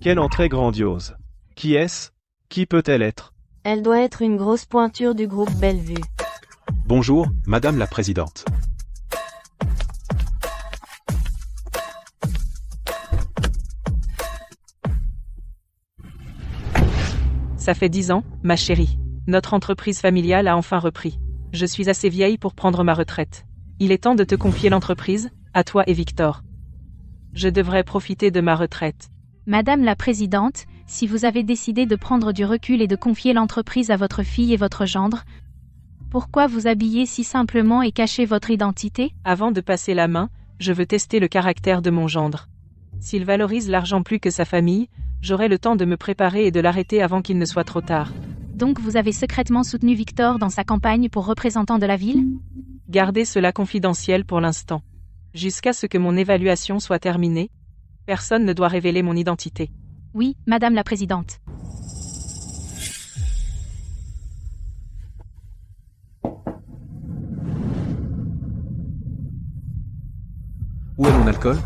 Quelle entrée grandiose. Qui est-ce? Qui peut-elle être? Elle doit être une grosse pointure du groupe Bellevue. Bonjour, Madame la Présidente. Ça fait 10 ans, ma chérie. Notre entreprise familiale a enfin repris. Je suis assez vieille pour prendre ma retraite. Il est temps de te confier l'entreprise, à toi et Victor. Je devrais profiter de ma retraite. Madame la Présidente, si vous avez décidé de prendre du recul et de confier l'entreprise à votre fille et votre gendre, pourquoi vous habiller si simplement et cacher votre identité? Avant de passer la main, je veux tester le caractère de mon gendre. S'il valorise l'argent plus que sa famille, j'aurai le temps de me préparer et de l'arrêter avant qu'il ne soit trop tard. Donc vous avez secrètement soutenu Victor dans sa campagne pour représentant de la ville? Gardez cela confidentiel pour l'instant. Jusqu'à ce que mon évaluation soit terminée, personne ne doit révéler mon identité. Oui, Madame la Présidente. Où est mon alcool?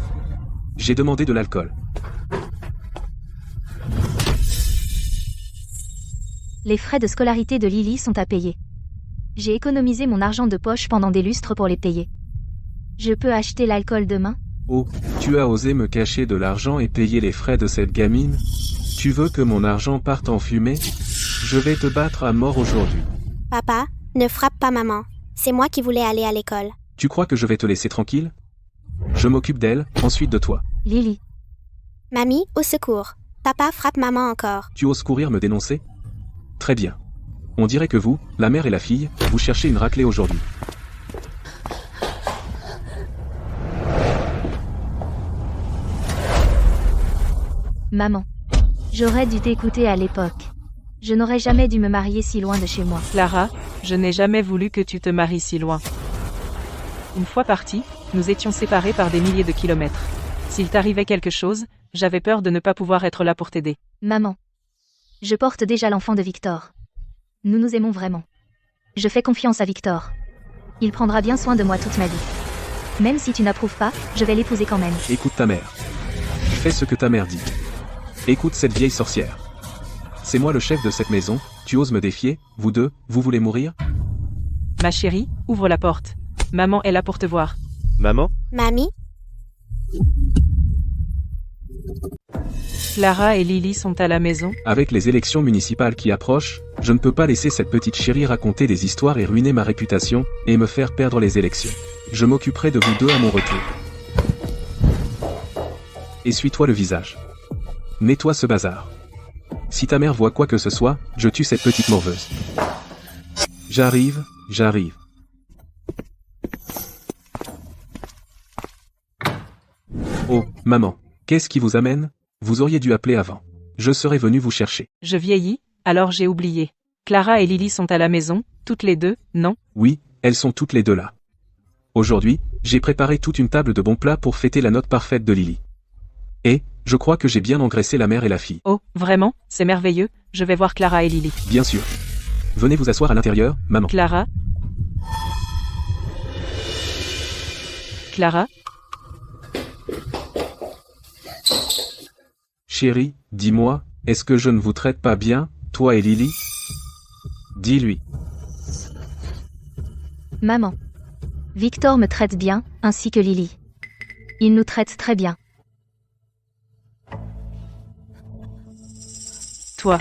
J'ai demandé de l'alcool. Les frais de scolarité de Lily sont à payer. J'ai économisé mon argent de poche pendant des lustres pour les payer. Je peux acheter l'alcool demain? Oh, tu as osé me cacher de l'argent et payer les frais de cette gamine? Tu veux que mon argent parte en fumée? Je vais te battre à mort aujourd'hui. Papa, ne frappe pas maman. C'est moi qui voulais aller à l'école. Tu crois que je vais te laisser tranquille? Je m'occupe d'elle, ensuite de toi. Lily. Mamie, au secours. Papa frappe maman encore. Tu oses courir me dénoncer? Très bien. On dirait que vous, la mère et la fille, vous cherchez une raclée aujourd'hui. Maman. J'aurais dû t'écouter à l'époque. Je n'aurais jamais dû me marier si loin de chez moi. Clara, je n'ai jamais voulu que tu te maries si loin. Une fois partis, nous étions séparés par des milliers de kilomètres. S'il t'arrivait quelque chose, j'avais peur de ne pas pouvoir être là pour t'aider. Maman. Je porte déjà l'enfant de Victor. Nous nous aimons vraiment. Je fais confiance à Victor. Il prendra bien soin de moi toute ma vie. Même si tu n'approuves pas, je vais l'épouser quand même. Écoute ta mère. Fais ce que ta mère dit. Écoute cette vieille sorcière. C'est moi le chef de cette maison, tu oses me défier, vous deux, vous voulez mourir? Ma chérie, ouvre la porte. Maman est là pour te voir. Maman? Mamie? Clara et Lily sont à la maison. Avec les élections municipales qui approchent, je ne peux pas laisser cette petite chérie raconter des histoires et ruiner ma réputation, et me faire perdre les élections. Je m'occuperai de vous deux à mon retour. Essuie-toi le visage. Nettoie ce bazar. Si ta mère voit quoi que ce soit, je tue cette petite morveuse. J'arrive. Oh, maman, qu'est-ce qui vous amène? Vous auriez dû appeler avant. Je serais venu vous chercher. Je vieillis, alors j'ai oublié. Clara et Lily sont à la maison, toutes les deux, non? Oui, elles sont toutes les deux là. Aujourd'hui, j'ai préparé toute une table de bons plats pour fêter la note parfaite de Lily. Et, je crois que j'ai bien engraissé la mère et la fille. Oh, vraiment? C'est merveilleux, je vais voir Clara et Lily. Bien sûr. Venez vous asseoir à l'intérieur, maman. Clara? Clara? Chérie, dis-moi, est-ce que je ne vous traite pas bien, toi et Lily? Dis-lui. Maman. Victor me traite bien, ainsi que Lily. Il nous traite très bien. Toi,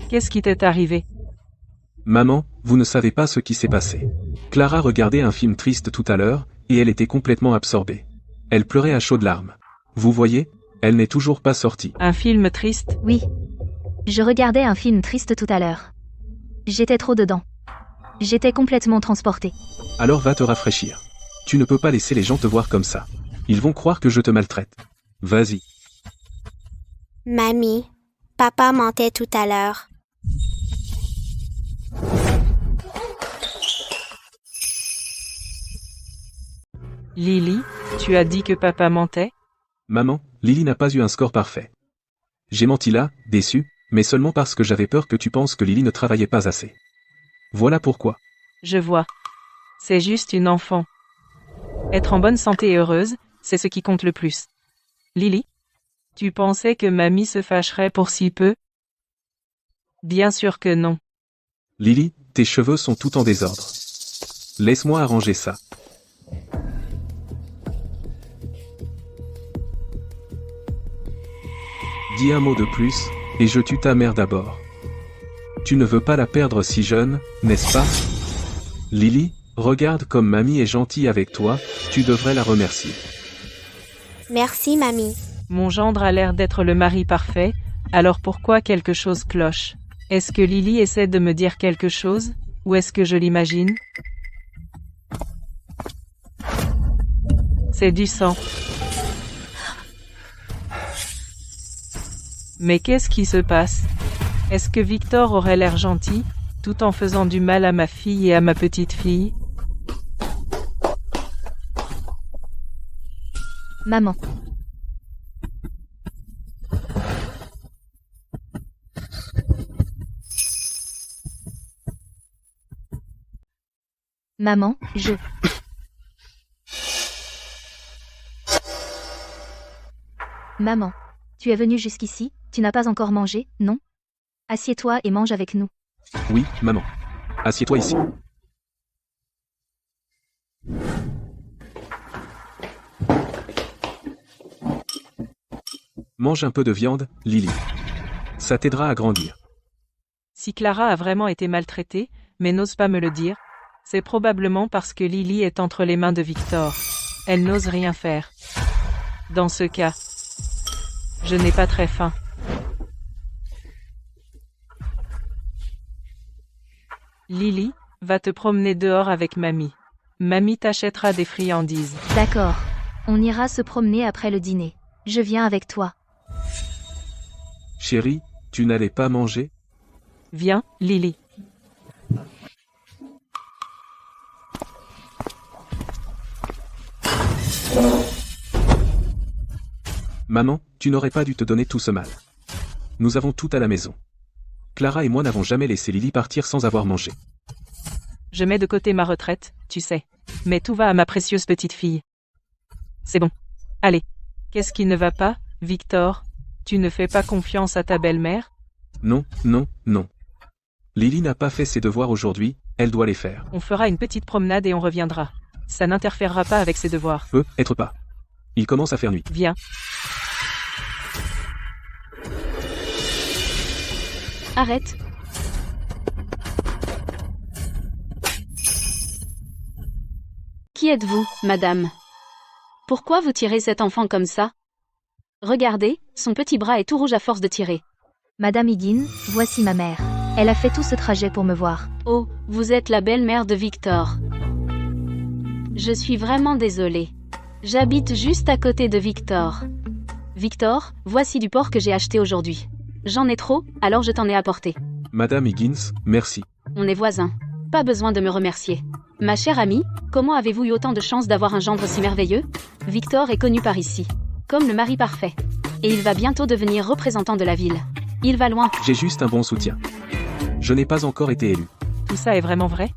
qu'est-ce qui t'est arrivé? Maman, vous ne savez pas ce qui s'est passé. Clara regardait un film triste tout à l'heure, et elle était complètement absorbée. Elle pleurait à chaudes larmes. Vous voyez, elle n'est toujours pas sortie. Un film triste? Oui. Je regardais un film triste tout à l'heure. J'étais trop dedans. J'étais complètement transportée. Alors va te rafraîchir. Tu ne peux pas laisser les gens te voir comme ça. Ils vont croire que je te maltraite. Vas-y. Mamie, papa mentait tout à l'heure. Lily, tu as dit que papa mentait? Maman, Lily n'a pas eu un score parfait. J'ai menti là, déçu, mais seulement parce que j'avais peur que tu penses que Lily ne travaillait pas assez. Voilà pourquoi. Je vois. C'est juste une enfant. Être en bonne santé et heureuse, c'est ce qui compte le plus. Lily? Tu pensais que mamie se fâcherait pour si peu? Bien sûr que non. Lily, tes cheveux sont tout en désordre. Laisse-moi arranger ça. Dis un mot de plus, et je tue ta mère d'abord. Tu ne veux pas la perdre si jeune, n'est-ce pas? Lily, regarde comme mamie est gentille avec toi, tu devrais la remercier. Merci, mamie. Mon gendre a l'air d'être le mari parfait, alors pourquoi quelque chose cloche? Est-ce que Lily essaie de me dire quelque chose, ou est-ce que je l'imagine? C'est du sang. Mais qu'est-ce qui se passe? Est-ce que Victor aurait l'air gentil, tout en faisant du mal à ma fille et à ma petite fille? Maman. Maman, Maman, tu es venue jusqu'ici, tu n'as pas encore mangé, non? Assieds-toi et mange avec nous. Oui, maman. Assieds-toi ici. Mange un peu de viande, Lily. Ça t'aidera à grandir. Si Clara a vraiment été maltraitée, mais n'ose pas me le dire, c'est probablement parce que Lily est entre les mains de Victor. Elle n'ose rien faire. Dans ce cas, je n'ai pas très faim. Lily, va te promener dehors avec mamie. Mamie t'achètera des friandises. D'accord. On ira se promener après le dîner. Je viens avec toi. Chérie, tu n'allais pas manger? Viens, Lily. Maman, tu n'aurais pas dû te donner tout ce mal. Nous avons tout à la maison. Clara et moi n'avons jamais laissé Lily partir sans avoir mangé. Je mets de côté ma retraite, tu sais. Mais tout va à ma précieuse petite fille. C'est bon. Allez. Qu'est-ce qui ne va pas, Victor? Tu ne fais pas confiance à ta belle-mère? Non, non, non. Lily n'a pas fait ses devoirs aujourd'hui, elle doit les faire. On fera une petite promenade et on reviendra. Ça n'interférera pas avec ses devoirs. Peut-être pas. Il commence à faire nuit. Viens. Arrête. Qui êtes-vous, madame? Pourquoi vous tirez cet enfant comme ça? Regardez, son petit bras est tout rouge à force de tirer. Madame Higgins, voici ma mère. Elle a fait tout ce trajet pour me voir. Oh, vous êtes la belle-mère de Victor. Je suis vraiment désolée. J'habite juste à côté de Victor. Victor, voici du porc que j'ai acheté aujourd'hui. J'en ai trop, alors je t'en ai apporté. Madame Higgins, merci. On est voisins. Pas besoin de me remercier. Ma chère amie, comment avez-vous eu autant de chance d'avoir un gendre si merveilleux? Victor est connu par ici comme le mari parfait. Et il va bientôt devenir représentant de la ville. Il va loin. J'ai juste un bon soutien. Je n'ai pas encore été élu. Tout ça est vraiment vrai?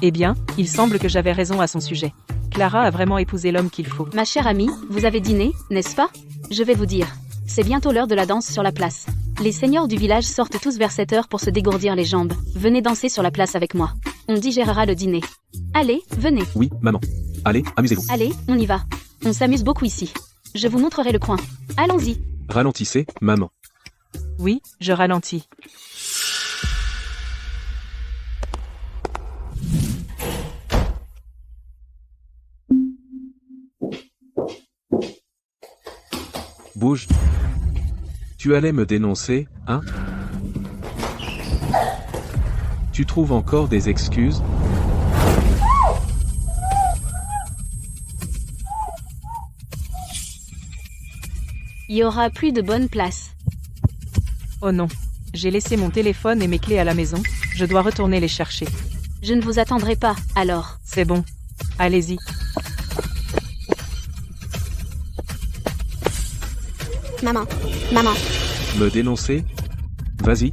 Eh bien, il semble que j'avais raison à son sujet. Clara a vraiment épousé l'homme qu'il faut. Ma chère amie, vous avez dîné, n'est-ce pas? Je vais vous dire. C'est bientôt l'heure de la danse sur la place. Les seigneurs du village sortent tous vers cette heure pour se dégourdir les jambes. Venez danser sur la place avec moi. On digérera le dîner. Allez, venez. Oui, maman. Allez, amusez-vous. Allez, on y va. On s'amuse beaucoup ici. Je vous montrerai le coin. Allons-y. Ralentissez, maman. Oui, je ralentis. Bouge. Tu allais me dénoncer, hein? Tu trouves encore des excuses? Il y aura plus de bonne place. Oh non. J'ai laissé mon téléphone et mes clés à la maison. Je dois retourner les chercher. Je ne vous attendrai pas, alors. C'est bon. Allez-y. Maman. Maman. Me dénoncer? Vas-y.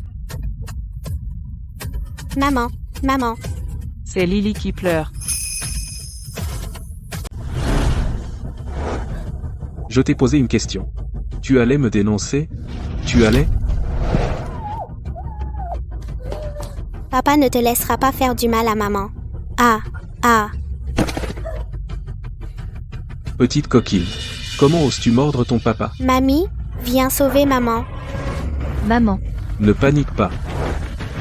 Maman. Maman. C'est Lily qui pleure. Je t'ai posé une question. Tu allais me dénoncer? Tu allais? Papa ne te laissera pas faire du mal à maman. Ah, ah. Petite coquine. Comment oses-tu mordre ton papa? Mamie, viens sauver maman. Maman. Ne panique pas.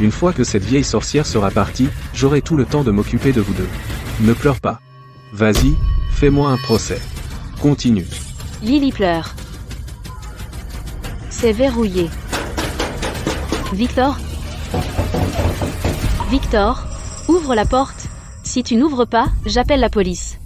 Une fois que cette vieille sorcière sera partie, j'aurai tout le temps de m'occuper de vous deux. Ne pleure pas. Vas-y, fais-moi un procès. Continue. Lily pleure. C'est verrouillé. Victor? Victor, ouvre la porte. Si tu n'ouvres pas, j'appelle la police.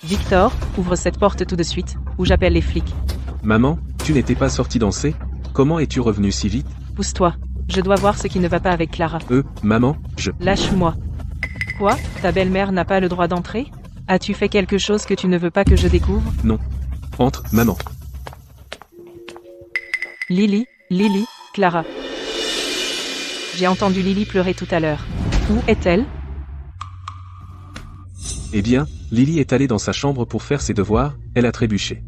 Victor, ouvre cette porte tout de suite, ou j'appelle les flics. Maman, tu n'étais pas sortie danser? Comment es-tu revenue si vite? Pousse-toi. Je dois voir ce qui ne va pas avec Clara. Maman, Lâche-moi. Quoi? Ta belle-mère n'a pas le droit d'entrer? As-tu fait quelque chose que tu ne veux pas que je découvre? Non. Entre, maman. Lily, Clara. J'ai entendu Lily pleurer tout à l'heure. Où est-elle? Eh bien, Lily est allée dans sa chambre pour faire ses devoirs, elle a trébuché.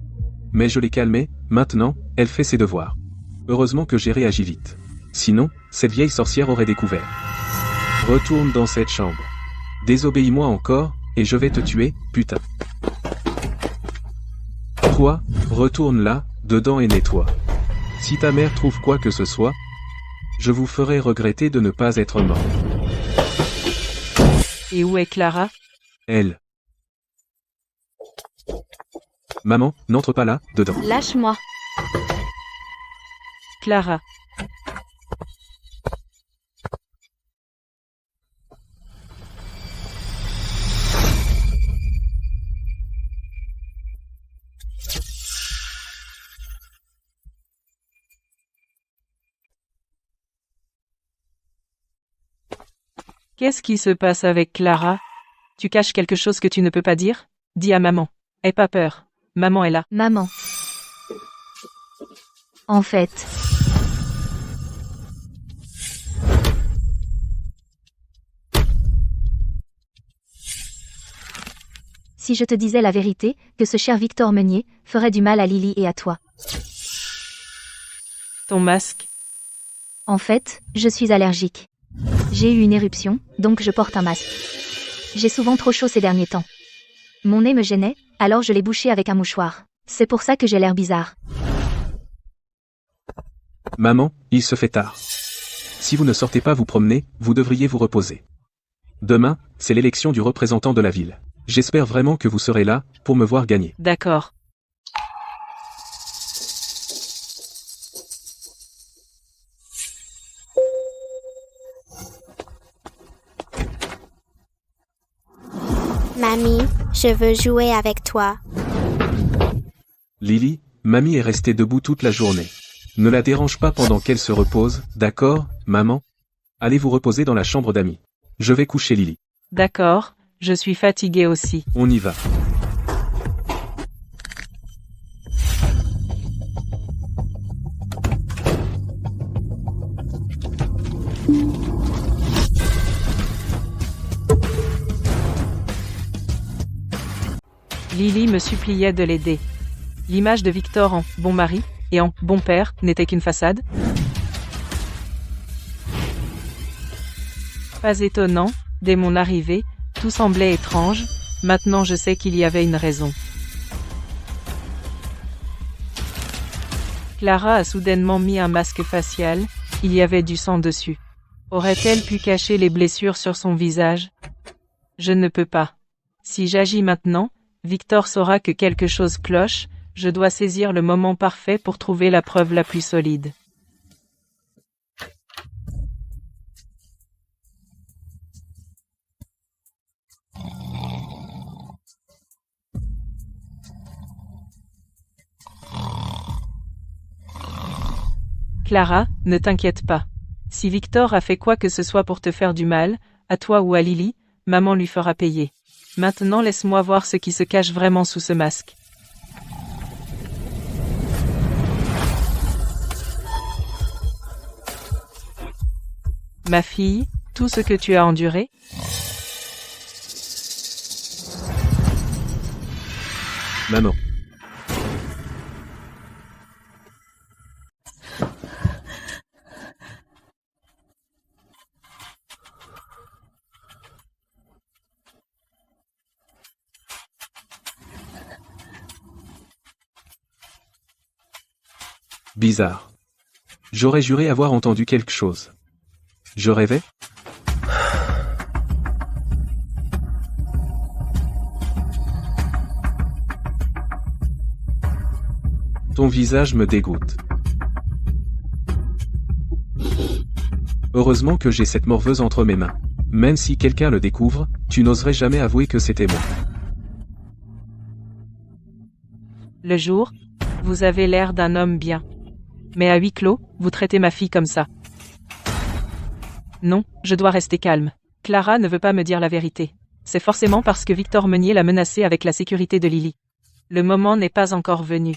Mais je l'ai calmée, maintenant, elle fait ses devoirs. Heureusement que j'ai réagi vite. Sinon, cette vieille sorcière aurait découvert. Retourne dans cette chambre. Désobéis-moi encore, et je vais te tuer, putain. Toi, retourne là, dedans et nettoie. Si ta mère trouve quoi que ce soit, je vous ferai regretter de ne pas être mort. Et où est Clara? Elle. Maman, n'entre pas là, dedans. Lâche-moi. Clara. Qu'est-ce qui se passe avec Clara? Tu caches quelque chose que tu ne peux pas dire? Dis à maman. Aie pas peur. Maman est là. Maman. En fait. Si je te disais la vérité, que ce cher Victor Meunier ferait du mal à Lily et à toi. Ton masque. En fait, je suis allergique. J'ai eu une éruption, donc je porte un masque. J'ai souvent trop chaud ces derniers temps. Mon nez me gênait, alors je l'ai bouché avec un mouchoir. C'est pour ça que j'ai l'air bizarre. Maman, il se fait tard. Si vous ne sortez pas vous promener, vous devriez vous reposer. Demain, c'est l'élection du représentant de la ville. J'espère vraiment que vous serez là, pour me voir gagner. D'accord. Mamie, je veux jouer avec toi. Lily, mamie est restée debout toute la journée. Ne la dérange pas pendant qu'elle se repose, d'accord, maman? Allez vous reposer dans la chambre d'amis. Je vais coucher Lily. D'accord, je suis fatiguée aussi. On y va. Lily me suppliait de l'aider. L'image de Victor en « bon mari » et en « bon père » n'était qu'une façade. Pas étonnant, dès mon arrivée, tout semblait étrange, maintenant je sais qu'il y avait une raison. Clara a soudainement mis un masque facial, il y avait du sang dessus. Aurait-elle pu cacher les blessures sur son visage? Je ne peux pas. Si j'agis maintenant, Victor saura que quelque chose cloche, je dois saisir le moment parfait pour trouver la preuve la plus solide. Clara, ne t'inquiète pas. Si Victor a fait quoi que ce soit pour te faire du mal, à toi ou à Lily, maman lui fera payer. Maintenant laisse-moi voir ce qui se cache vraiment sous ce masque. Ma fille, tout ce que tu as enduré? Maman. Bizarre. J'aurais juré avoir entendu quelque chose. Je rêvais? Ton visage me dégoûte. Heureusement que j'ai cette morveuse entre mes mains. Même si quelqu'un le découvre, tu n'oserais jamais avouer que c'était moi. Le jour, vous avez l'air d'un homme bien. Mais à huis clos, vous traitez ma fille comme ça. Non, je dois rester calme. Clara ne veut pas me dire la vérité. C'est forcément parce que Victor Meunier l'a menacée avec la sécurité de Lily. Le moment n'est pas encore venu.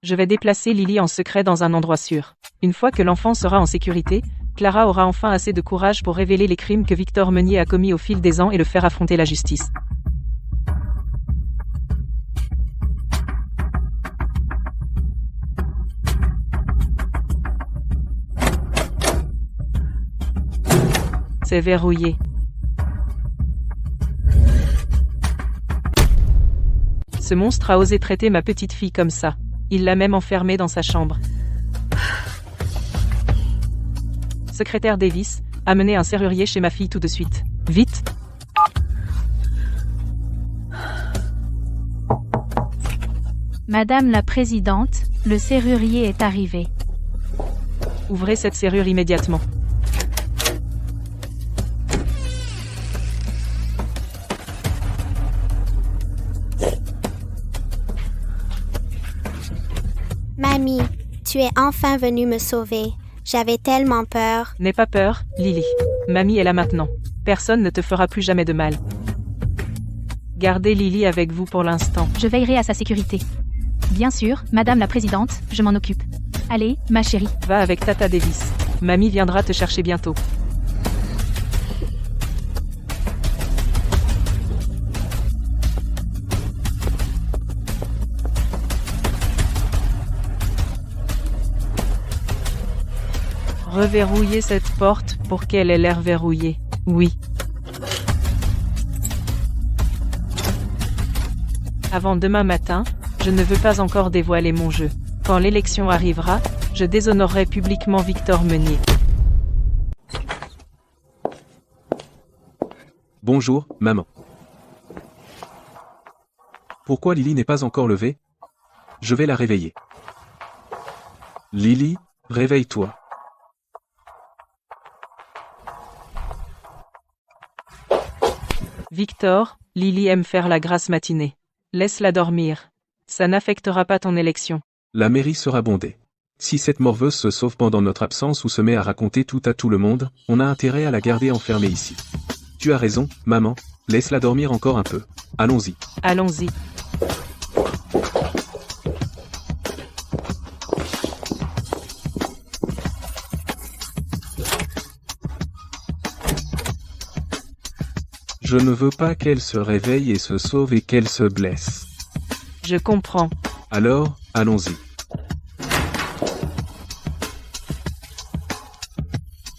Je vais déplacer Lily en secret dans un endroit sûr. Une fois que l'enfant sera en sécurité, Clara aura enfin assez de courage pour révéler les crimes que Victor Meunier a commis au fil des ans et le faire affronter la justice. C'est verrouillé. Ce monstre a osé traiter ma petite fille comme ça. Il l'a même enfermée dans sa chambre. Secrétaire Davis, amenez un serrurier chez ma fille tout de suite. Vite! Madame la Présidente, le serrurier est arrivé. Ouvrez cette serrure immédiatement. Mamie, tu es enfin venue me sauver. J'avais tellement peur. N'aie pas peur, Lily. Mamie est là maintenant. Personne ne te fera plus jamais de mal. Gardez Lily avec vous pour l'instant. Je veillerai à sa sécurité. Bien sûr, Madame la Présidente, je m'en occupe. Allez, ma chérie. Va avec Tata Davis. Mamie viendra te chercher bientôt. Reverrouillez cette porte pour qu'elle ait l'air verrouillée. Oui. Avant demain matin, je ne veux pas encore dévoiler mon jeu. Quand l'élection arrivera, je déshonorerai publiquement Victor Meunier. Bonjour, maman. Pourquoi Lily n'est pas encore levée? Je vais la réveiller. Lily, réveille-toi. Victor, Lily aime faire la grasse matinée. Laisse-la dormir. Ça n'affectera pas ton élection. La mairie sera bondée. Si cette morveuse se sauve pendant notre absence ou se met à raconter tout à tout le monde, on a intérêt à la garder enfermée ici. Tu as raison, maman, laisse-la dormir encore un peu. Allons-y. Allons-y. Je ne veux pas qu'elle se réveille et se sauve et qu'elle se blesse. Je comprends. Alors, allons-y.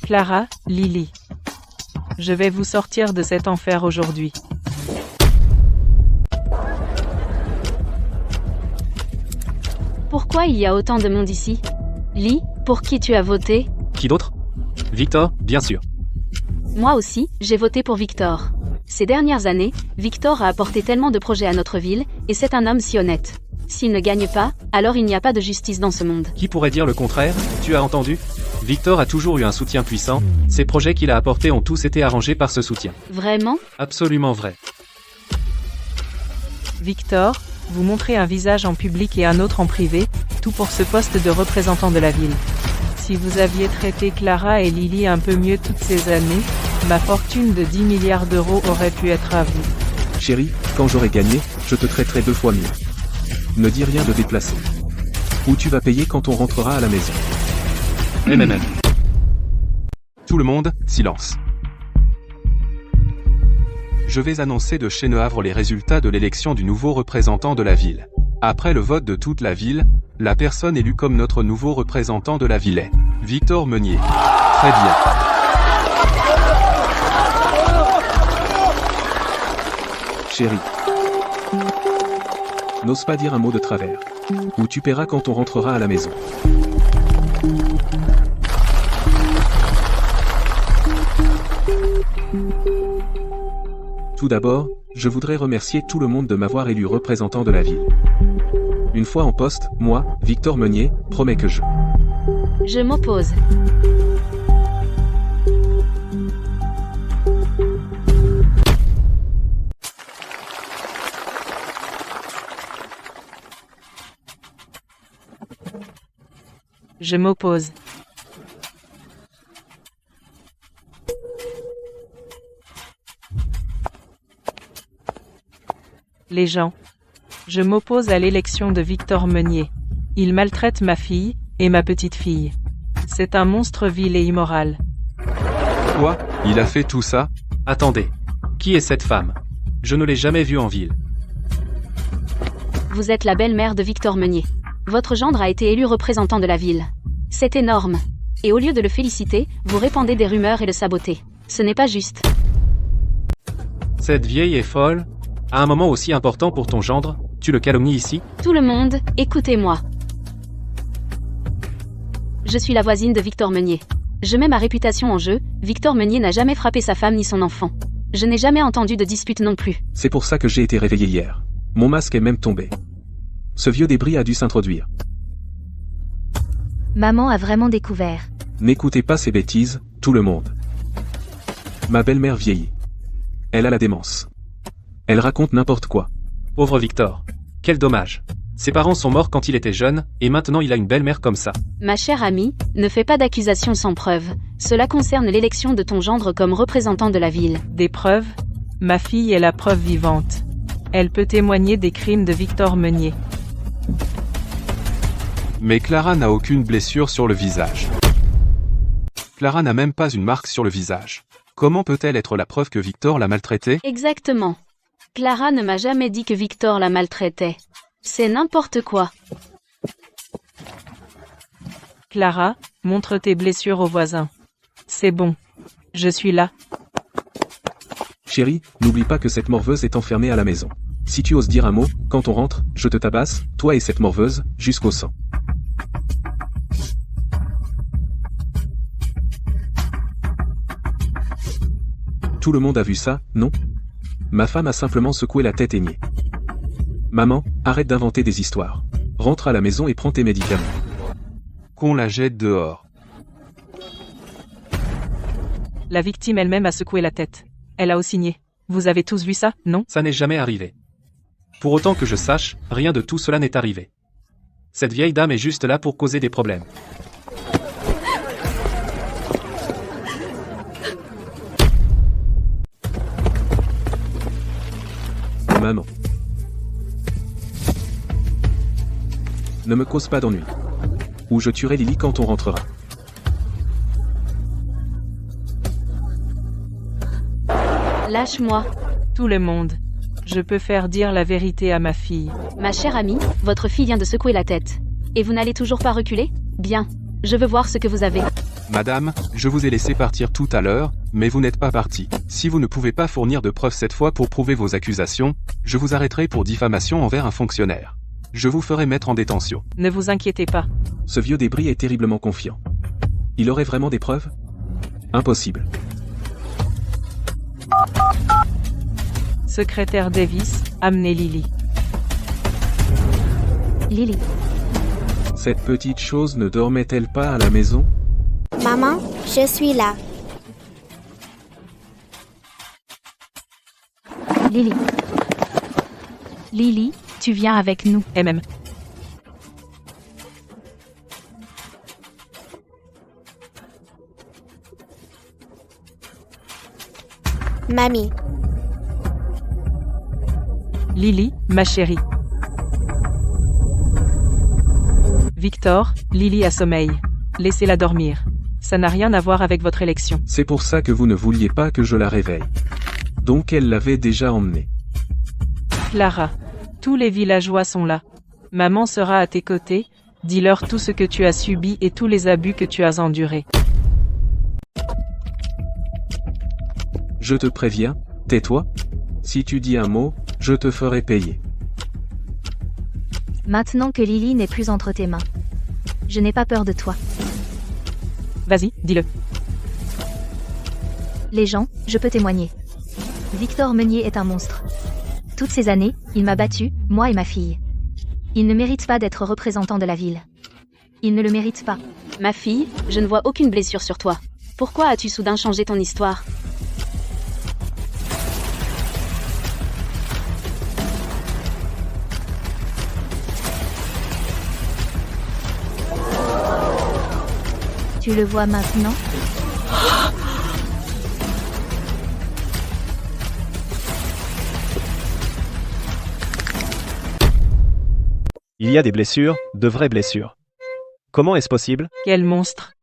Clara, Lily. Je vais vous sortir de cet enfer aujourd'hui. Pourquoi il y a autant de monde ici? Lee, pour qui tu as voté? Qui d'autre? Victor, bien sûr. Moi aussi, j'ai voté pour Victor. Ces dernières années, Victor a apporté tellement de projets à notre ville, et c'est un homme si honnête. S'il ne gagne pas, alors il n'y a pas de justice dans ce monde. Qui pourrait dire le contraire? Tu as entendu? Victor a toujours eu un soutien puissant, ces projets qu'il a apportés ont tous été arrangés par ce soutien. Vraiment? Absolument vrai. Victor, vous montrez un visage en public et un autre en privé, tout pour ce poste de représentant de la ville. Si vous aviez traité Clara et Lily un peu mieux toutes ces années, ma fortune de 10 milliards d'euros aurait pu être à vous. Chérie, quand j'aurai gagné, je te traiterai 2 fois mieux. Ne dis rien de déplacé. Ou tu vas payer quand on rentrera à la maison. Tout le monde, silence. Je vais annoncer de Chénehavre les résultats de l'élection du nouveau représentant de la ville. Après le vote de toute la ville, la personne élue comme notre nouveau représentant de la ville est Victor Meunier. Très bien. Chérie. N'ose pas dire un mot de travers. Ou tu paieras quand on rentrera à la maison. Tout d'abord, je voudrais remercier tout le monde de m'avoir élu représentant de la ville. Une fois en poste, moi, Victor Meunier, promets que Je m'oppose. Je m'oppose. Les gens. Je m'oppose à l'élection de Victor Meunier. Il maltraite ma fille, et ma petite fille. C'est un monstre vil et immoral. Quoi? Il a fait tout ça? Attendez. Qui est cette femme? Je ne l'ai jamais vue en ville. Vous êtes la belle-mère de Victor Meunier. Votre gendre a été élu représentant de la ville. C'est énorme. Et au lieu de le féliciter, vous répandez des rumeurs et le sabotez. Ce n'est pas juste. Cette vieille est folle. À un moment aussi important pour ton gendre, tu le calomnies ici? Tout le monde, écoutez-moi. Je suis la voisine de Victor Meunier. Je mets ma réputation en jeu, Victor Meunier n'a jamais frappé sa femme ni son enfant. Je n'ai jamais entendu de dispute non plus. C'est pour ça que j'ai été réveillé hier. Mon masque est même tombé. Ce vieux débris a dû s'introduire. Maman a vraiment découvert. N'écoutez pas ces bêtises, tout le monde. Ma belle-mère vieillit. Elle a la démence. Elle raconte n'importe quoi. Pauvre Victor. Quel dommage. Ses parents sont morts quand il était jeune, et maintenant il a une belle-mère comme ça. Ma chère amie, ne fais pas d'accusations sans preuve. Cela concerne l'élection de ton gendre comme représentant de la ville. Des preuves? Ma fille est la preuve vivante. Elle peut témoigner des crimes de Victor Meunier. Mais Clara n'a aucune blessure sur le visage. Clara n'a même pas une marque sur le visage. Comment peut-elle être la preuve que Victor l'a maltraitée? Exactement. Clara ne m'a jamais dit que Victor la maltraitait. C'est n'importe quoi. Clara, montre tes blessures aux voisins. C'est bon. Je suis là. Chérie, n'oublie pas que cette morveuse est enfermée à la maison. Si tu oses dire un mot, quand on rentre, je te tabasse, toi et cette morveuse, jusqu'au sang. Tout le monde a vu ça, non? Ma femme a simplement secoué la tête et nié. Maman, arrête d'inventer des histoires. Rentre à la maison et prends tes médicaments. Qu'on la jette dehors. La victime elle-même a secoué la tête. Elle a aussi nié. Vous avez tous vu ça, non? Ça n'est jamais arrivé. Pour autant que je sache, rien de tout cela n'est arrivé. Cette vieille dame est juste là pour causer des problèmes. Maman. Ne me cause pas d'ennui. Ou je tuerai Lily quand on rentrera. Lâche-moi. Tout le monde. Je peux faire dire la vérité à ma fille. Ma chère amie, votre fille vient de secouer la tête. Et vous n'allez toujours pas reculer? Bien. Je veux voir ce que vous avez. Madame, je vous ai laissé partir tout à l'heure, mais vous n'êtes pas parti. Si vous ne pouvez pas fournir de preuves cette fois pour prouver vos accusations, je vous arrêterai pour diffamation envers un fonctionnaire. Je vous ferai mettre en détention. Ne vous inquiétez pas. Ce vieux débris est terriblement confiant. Il aurait vraiment des preuves? Impossible. Secrétaire Davis, amenez Lily. Lily. Cette petite chose ne dormait-elle pas à la maison? Maman, je suis là. Lily. Lily, tu viens avec nous. MM. Mamie. Lily, ma chérie. Victor, Lily a sommeil. Laissez-la dormir. Ça n'a rien à voir avec votre élection. C'est pour ça que vous ne vouliez pas que je la réveille. Donc elle l'avait déjà emmenée. Clara, tous les villageois sont là. Maman sera à tes côtés, dis-leur tout ce que tu as subi et tous les abus que tu as endurés. Je te préviens, tais-toi. Si tu dis un mot, je te ferai payer. Maintenant que Lily n'est plus entre tes mains. Je n'ai pas peur de toi. Vas-y, dis-le. Les gens, je peux témoigner. Victor Meunier est un monstre. Toutes ces années, il m'a battu, moi et ma fille. Il ne mérite pas d'être représentant de la ville. Il ne le mérite pas. Ma fille, je ne vois aucune blessure sur toi. Pourquoi as-tu soudain changé ton histoire? Tu le vois maintenant? Il y a des blessures, de vraies blessures. Comment est-ce possible? Quel monstre!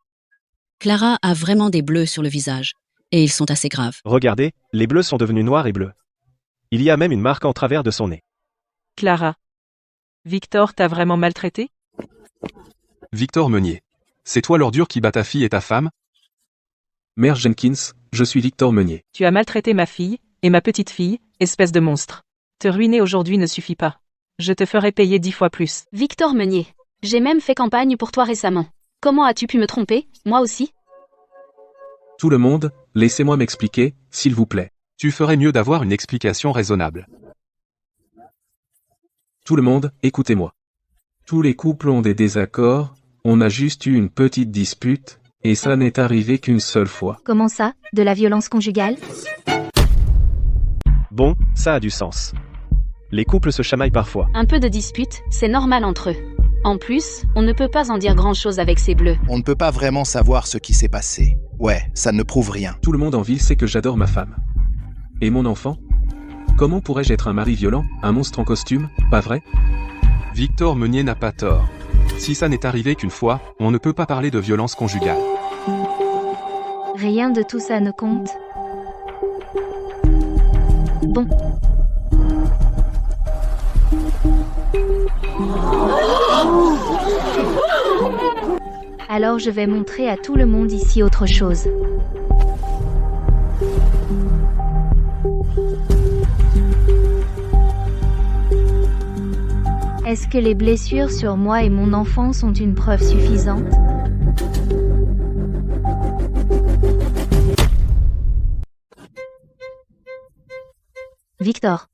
Clara a vraiment des bleus sur le visage, et ils sont assez graves. Regardez, les bleus sont devenus noirs et bleus. Il y a même une marque en travers de son nez. Clara. Victor t'a vraiment maltraité? Victor Meunier. C'est toi l'ordure qui bat ta fille et ta femme? Mère Jenkins, je suis Victor Meunier. Tu as maltraité ma fille, et ma petite fille, espèce de monstre. Te ruiner aujourd'hui ne suffit pas. Je te ferai payer 10 fois plus. Victor Meunier. J'ai même fait campagne pour toi récemment. Comment as-tu pu me tromper, moi aussi? Tout le monde, laissez-moi m'expliquer, s'il vous plaît. Tu ferais mieux d'avoir une explication raisonnable. Tout le monde, écoutez-moi. Tous les couples ont des désaccords, on a juste eu une petite dispute, et ça n'est arrivé qu'une seule fois. Comment ça? De la violence conjugale? Bon, ça a du sens. Les couples se chamaillent parfois. Un peu de dispute, c'est normal entre eux. En plus, on ne peut pas en dire grand-chose avec ces bleus. On ne peut pas vraiment savoir ce qui s'est passé. Ouais, ça ne prouve rien. Tout le monde en ville sait que j'adore ma femme. Et mon enfant? Comment pourrais-je être un mari violent, un monstre en costume, pas vrai? Victor Meunier n'a pas tort. Si ça n'est arrivé qu'une fois, on ne peut pas parler de violence conjugale. Rien de tout ça ne compte. Bon. Alors je vais montrer à tout le monde ici autre chose. Est-ce que les blessures sur moi et mon enfant sont une preuve suffisante? Victor,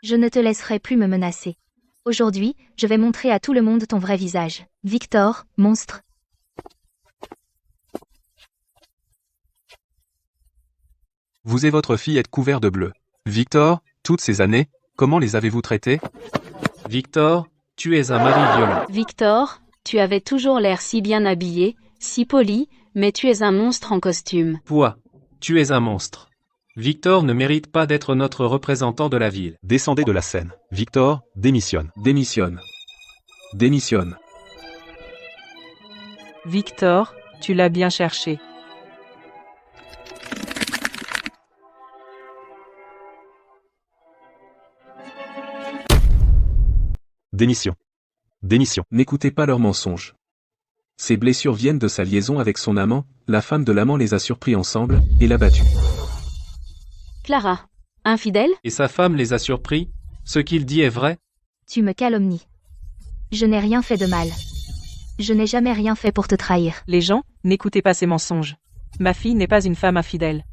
je ne te laisserai plus me menacer. Aujourd'hui, je vais montrer à tout le monde ton vrai visage. Victor, monstre. Vous et votre fille êtes couverts de bleu. Victor, toutes ces années, comment les avez-vous traités? Victor, tu es un mari violent. Victor, tu avais toujours l'air si bien habillé, si poli, mais tu es un monstre en costume. Toi, tu es un monstre. Victor ne mérite pas d'être notre représentant de la ville. Descendez de la scène. Victor, démissionne. Démissionne. Démissionne. Victor, tu l'as bien cherché. Démission. Démission. N'écoutez pas leurs mensonges. Ces blessures viennent de sa liaison avec son amant, la femme de l'amant les a surpris ensemble, et l'a battu. Clara. Infidèle? Et sa femme les a surpris? Ce qu'il dit est vrai? Tu me calomnies. Je n'ai rien fait de mal. Je n'ai jamais rien fait pour te trahir. Les gens, n'écoutez pas ces mensonges. Ma fille n'est pas une femme infidèle.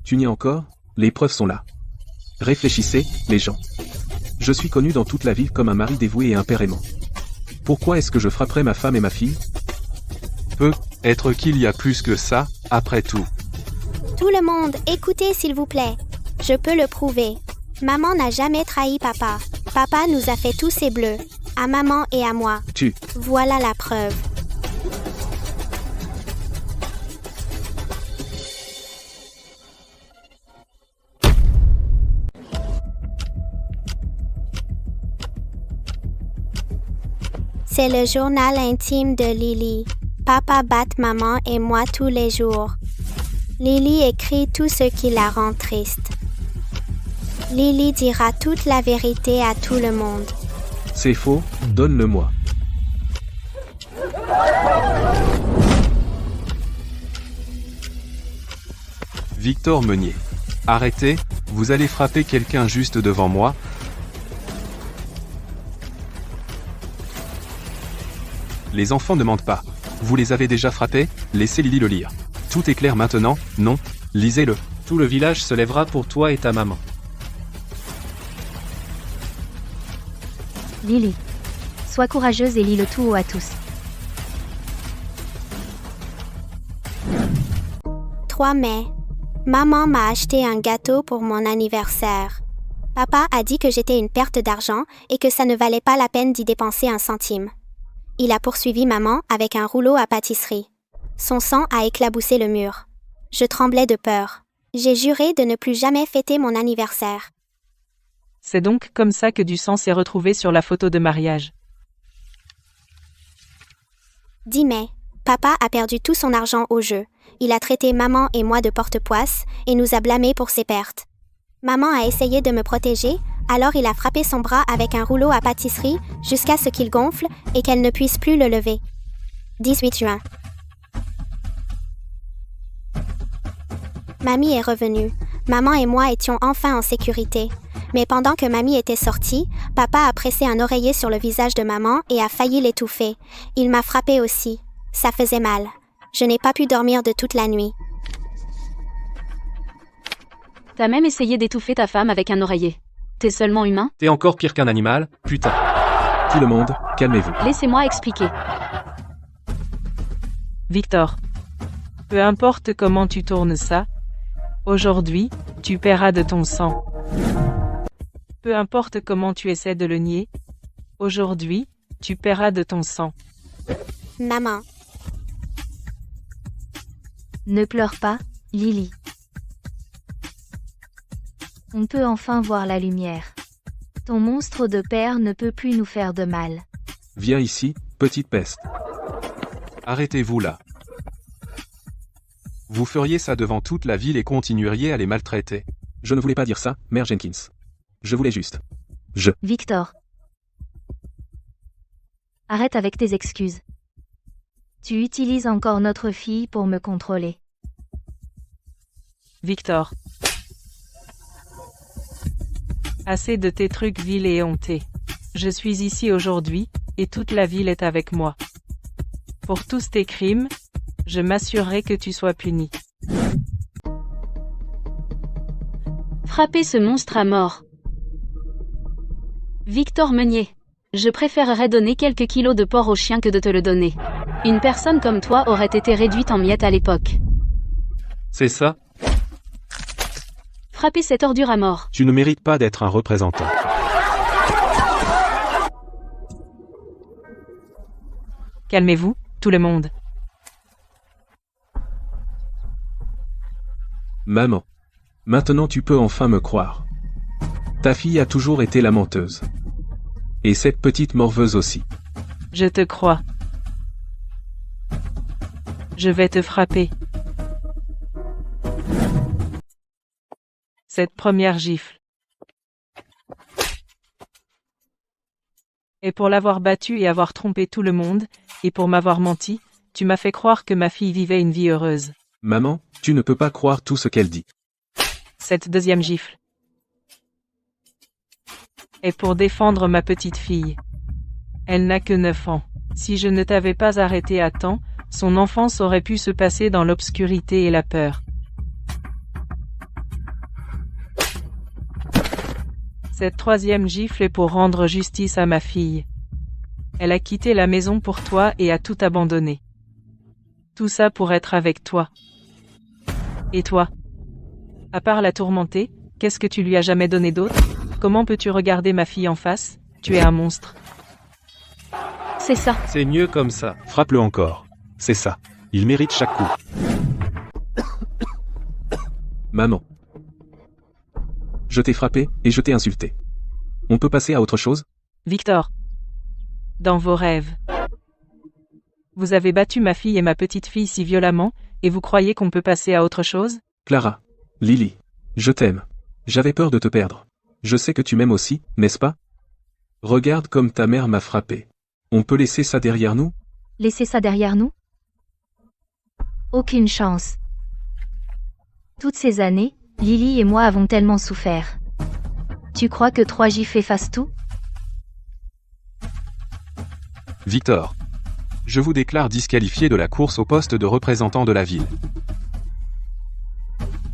Tu nies encore? Les preuves sont là. Réfléchissez, les gens. Je suis connu dans toute la ville comme un mari dévoué et un père aimant. Pourquoi est-ce que je frapperais ma femme et ma fille? Peut-être qu'il y a plus que ça, après tout. Tout le monde, écoutez s'il vous plaît. Je peux le prouver. Maman n'a jamais trahi papa. Papa nous a fait tous ces bleus. À maman et à moi. Voilà la preuve. C'est le journal intime de Lily. Papa bat maman et moi tous les jours. Lily écrit tout ce qui la rend triste. Lily dira toute la vérité à tout le monde. C'est faux, donne-le-moi. Victor Meunier. Arrêtez, vous allez frapper quelqu'un juste devant moi. Les enfants ne mentent pas. Vous les avez déjà frappés, laissez Lily le lire. Tout est clair maintenant, non, lisez-le. Tout le village se lèvera pour toi et ta maman. Lily. Sois courageuse et lis le tout haut à tous. 3 mai. Maman m'a acheté un gâteau pour mon anniversaire. Papa a dit que j'étais une perte d'argent et que ça ne valait pas la peine d'y dépenser un centime. Il a poursuivi maman avec un rouleau à pâtisserie. Son sang a éclaboussé le mur. Je tremblais de peur. J'ai juré de ne plus jamais fêter mon anniversaire. C'est donc comme ça que du sang s'est retrouvé sur la photo de mariage. 10 mai. Papa a perdu tout son argent au jeu. Il a traité maman et moi de porte-poisse et nous a blâmés pour ses pertes. Maman a essayé de me protéger, alors il a frappé son bras avec un rouleau à pâtisserie jusqu'à ce qu'il gonfle et qu'elle ne puisse plus le lever. 18 juin. Mamie est revenue. Maman et moi étions enfin en sécurité. Mais pendant que mamie était sortie, papa a pressé un oreiller sur le visage de maman et a failli l'étouffer. Il m'a frappé aussi. Ça faisait mal. Je n'ai pas pu dormir de toute la nuit. T'as même essayé d'étouffer ta femme avec un oreiller. T'es seulement humain? T'es encore pire qu'un animal, putain. Tout le monde, calmez-vous. Laissez-moi expliquer. Victor. Peu importe comment tu tournes ça, aujourd'hui, tu paieras de ton sang. Peu importe comment tu essaies de le nier, aujourd'hui, tu paieras de ton sang. Maman. Ne pleure pas, Lily. On peut enfin voir la lumière. Ton monstre de père ne peut plus nous faire de mal. Viens ici, petite peste. Arrêtez-vous là. Vous feriez ça devant toute la ville et continueriez à les maltraiter. Je ne voulais pas dire ça, Mère Jenkins. Je voulais juste. Victor. Arrête avec tes excuses. Tu utilises encore notre fille pour me contrôler. Victor. Assez de tes trucs vils et hontés. Je suis ici aujourd'hui, et toute la ville est avec moi. Pour tous tes crimes, je m'assurerai que tu sois puni. Frappez ce monstre à mort. Victor Meunier. Je préférerais donner quelques kilos de porc au chien que de te le donner. Une personne comme toi aurait été réduite en miettes à l'époque. C'est ça? Frappez cette ordure à mort. Tu ne mérites pas d'être un représentant. Calmez-vous, tout le monde. Maman. Maintenant tu peux enfin me croire. Ta fille a toujours été la menteuse. Et cette petite morveuse aussi. Je te crois. Je vais te frapper. Cette première gifle. Et pour l'avoir battu et avoir trompé tout le monde, et pour m'avoir menti, tu m'as fait croire que ma fille vivait une vie heureuse. Maman, tu ne peux pas croire tout ce qu'elle dit. Cette deuxième gifle. Et pour défendre ma petite fille. Elle n'a que 9 ans. Si je ne t'avais pas arrêté à temps, son enfance aurait pu se passer dans l'obscurité et la peur. Cette troisième gifle est pour rendre justice à ma fille. Elle a quitté la maison pour toi et a tout abandonné. Tout ça pour être avec toi. Et toi? À part la tourmenter, qu'est-ce que tu lui as jamais donné d'autre? Comment peux-tu regarder ma fille en face? Tu es un monstre. C'est ça. C'est mieux comme ça. Frappe-le encore. C'est ça. Il mérite chaque coup. Maman. Je t'ai frappé, et je t'ai insulté. On peut passer à autre chose? Victor. Dans vos rêves. Vous avez battu ma fille et ma petite-fille si violemment, et vous croyez qu'on peut passer à autre chose? Clara. Lily. Je t'aime. J'avais peur de te perdre. Je sais que tu m'aimes aussi, n'est-ce pas? Regarde comme ta mère m'a frappé. On peut laisser ça derrière nous? Laissez ça derrière nous? Aucune chance. Toutes ces années, Lily et moi avons tellement souffert. Tu crois que 3J efface tout? Victor. Je vous déclare disqualifié de la course au poste de représentant de la ville.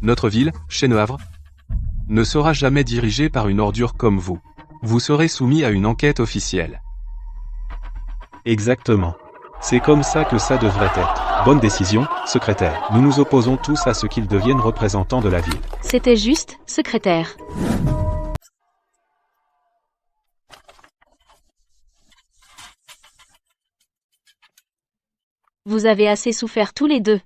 Notre ville, Chennehavre, ne sera jamais dirigée par une ordure comme vous. Vous serez soumis à une enquête officielle. Exactement. C'est comme ça que ça devrait être. Bonne décision, secrétaire. Nous nous opposons tous à ce qu'ils deviennent représentants de la ville. C'était juste, secrétaire. Vous avez assez souffert tous les deux.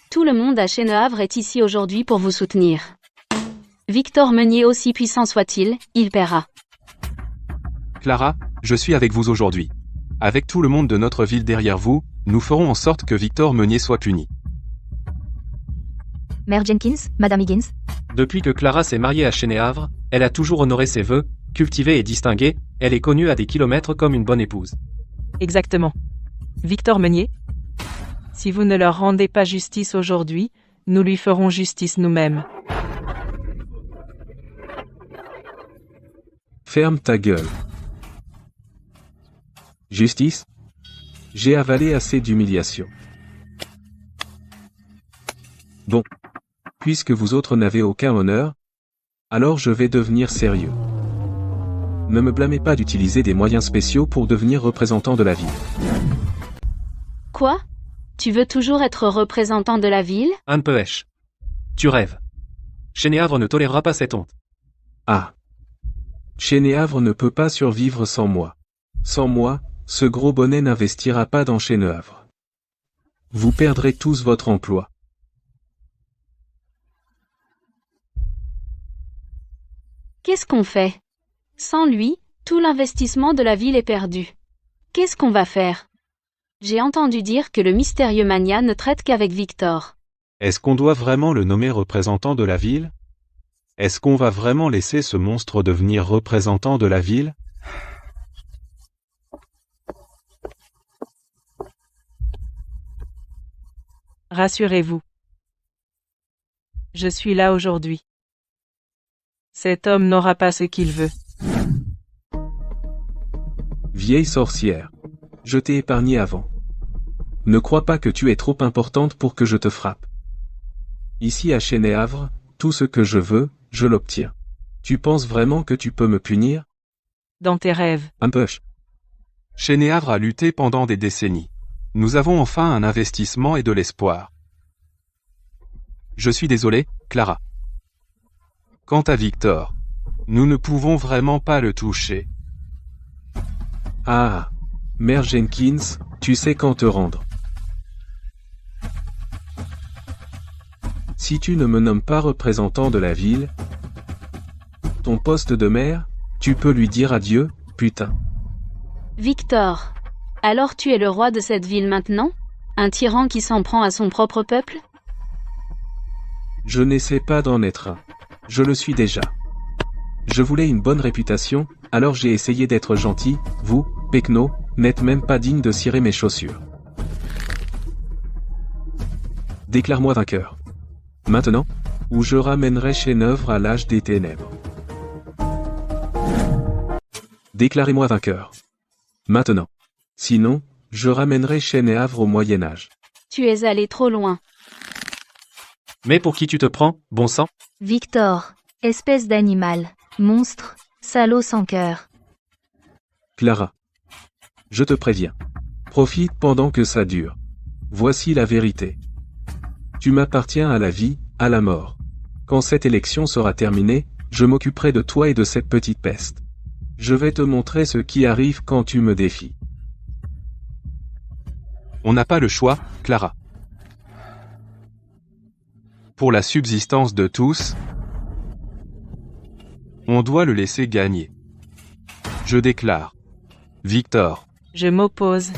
Tout le monde à Chennehavre est ici aujourd'hui pour vous soutenir. Victor Meunier, aussi puissant soit-il, il paiera. Clara, je suis avec vous aujourd'hui. Avec tout le monde de notre ville derrière vous, nous ferons en sorte que Victor Meunier soit puni. Mère Jenkins, Madame Higgins. Depuis que Clara s'est mariée à Chennehavre, elle a toujours honoré ses vœux, cultivée et distinguée, elle est connue à des kilomètres comme une bonne épouse. Exactement. Victor Meunier? Si vous ne leur rendez pas justice aujourd'hui, nous lui ferons justice nous-mêmes. Ferme ta gueule. Justice? J'ai avalé assez d'humiliation. Bon. Puisque vous autres n'avez aucun honneur, alors je vais devenir sérieux. Ne me blâmez pas d'utiliser des moyens spéciaux pour devenir représentant de la ville. Quoi? Tu veux toujours être représentant de la ville? Un peu hèche. Tu rêves. Chennehavre ne tolérera pas cette honte. Ah. Chennehavre ne peut pas survivre sans moi. Sans moi, ce gros bonnet n'investira pas dans Chennehavre. Vous perdrez tous votre emploi. Qu'est-ce qu'on fait? Sans lui, tout l'investissement de la ville est perdu. Qu'est-ce qu'on va faire? J'ai entendu dire que le mystérieux mania ne traite qu'avec Victor. Est-ce qu'on doit vraiment le nommer représentant de la ville? Est-ce qu'on va vraiment laisser ce monstre devenir représentant de la ville? Rassurez-vous. Je suis là aujourd'hui. Cet homme n'aura pas ce qu'il veut. Vieille sorcière. Je t'ai épargné avant. Ne crois pas que tu es trop importante pour que je te frappe. Ici à Chennehavre, tout ce que je veux, je l'obtiens. Tu penses vraiment que tu peux me punir? Dans tes rêves. Un peu. Chennehavre a lutté pendant des décennies. Nous avons enfin un investissement et de l'espoir. Je suis désolé, Clara. Quant à Victor, nous ne pouvons vraiment pas le toucher. Ah. Mère Jenkins, tu sais quand te rendre. Si tu ne me nommes pas représentant de la ville, ton poste de maire, tu peux lui dire adieu, putain. Victor. Alors tu es le roi de cette ville maintenant? Un tyran qui s'en prend à son propre peuple? Je n'essaie pas d'en être un. Je le suis déjà. Je voulais une bonne réputation, alors j'ai essayé d'être gentil, vous, Pecno, n'êtes même pas digne de cirer mes chaussures. Déclare-moi vainqueur. Maintenant, ou je ramènerai Chennehavre à l'âge des ténèbres. Déclarez-moi vainqueur. Maintenant. Sinon, je ramènerai Chennehavre au Moyen-Âge. Tu es allé trop loin. Mais pour qui tu te prends, bon sang? Victor. Espèce d'animal. Monstre. Salaud sans cœur. Clara. Je te préviens. Profite pendant que ça dure. Voici la vérité. Tu m'appartiens à la vie, à la mort. Quand cette élection sera terminée, je m'occuperai de toi et de cette petite peste. Je vais te montrer ce qui arrive quand tu me défies. On n'a pas le choix, Clara. Pour la subsistance de tous, on doit le laisser gagner. Je déclare. Victor. Je m'oppose.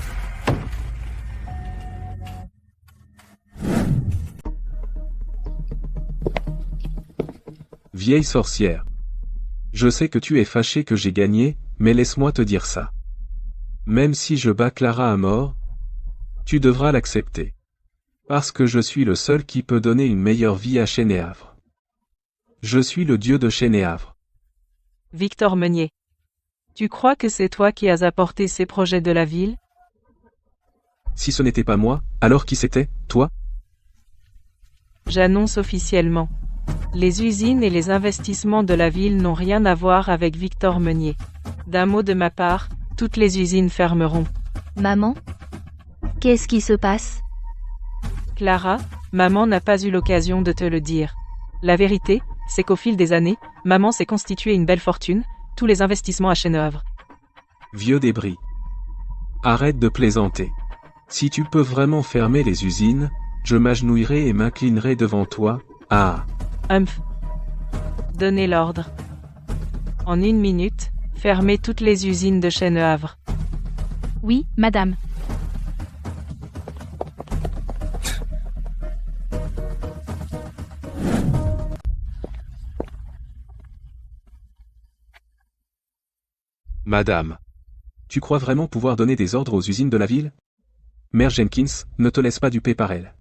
Vieille sorcière. Je sais que tu es fâché que j'ai gagné, mais laisse-moi te dire ça. Même si je bats Clara à mort, tu devras l'accepter. Parce que je suis le seul qui peut donner une meilleure vie à Chénéavre. Je suis le dieu de Chénéavre. Victor Meunier. Tu crois que c'est toi qui as apporté ces projets de la ville? Si ce n'était pas moi, alors qui c'était, toi? J'annonce officiellement. Les usines et les investissements de la ville n'ont rien à voir avec Victor Meunier. D'un mot de ma part, toutes les usines fermeront. Maman? Qu'est-ce qui se passe? Clara, maman n'a pas eu l'occasion de te le dire. La vérité, c'est qu'au fil des années, maman s'est constituée une belle fortune, tous les investissements à Chénéavre. Vieux débris. Arrête de plaisanter. Si tu peux vraiment fermer les usines, je m'agenouillerai et m'inclinerai devant toi. Ah. Humph. Donnez l'ordre. En 1 minute, fermez toutes les usines de Chénéavre. Oui, madame. Madame. Tu crois vraiment pouvoir donner des ordres aux usines de la ville? Mère Jenkins, ne te laisse pas duper par elle.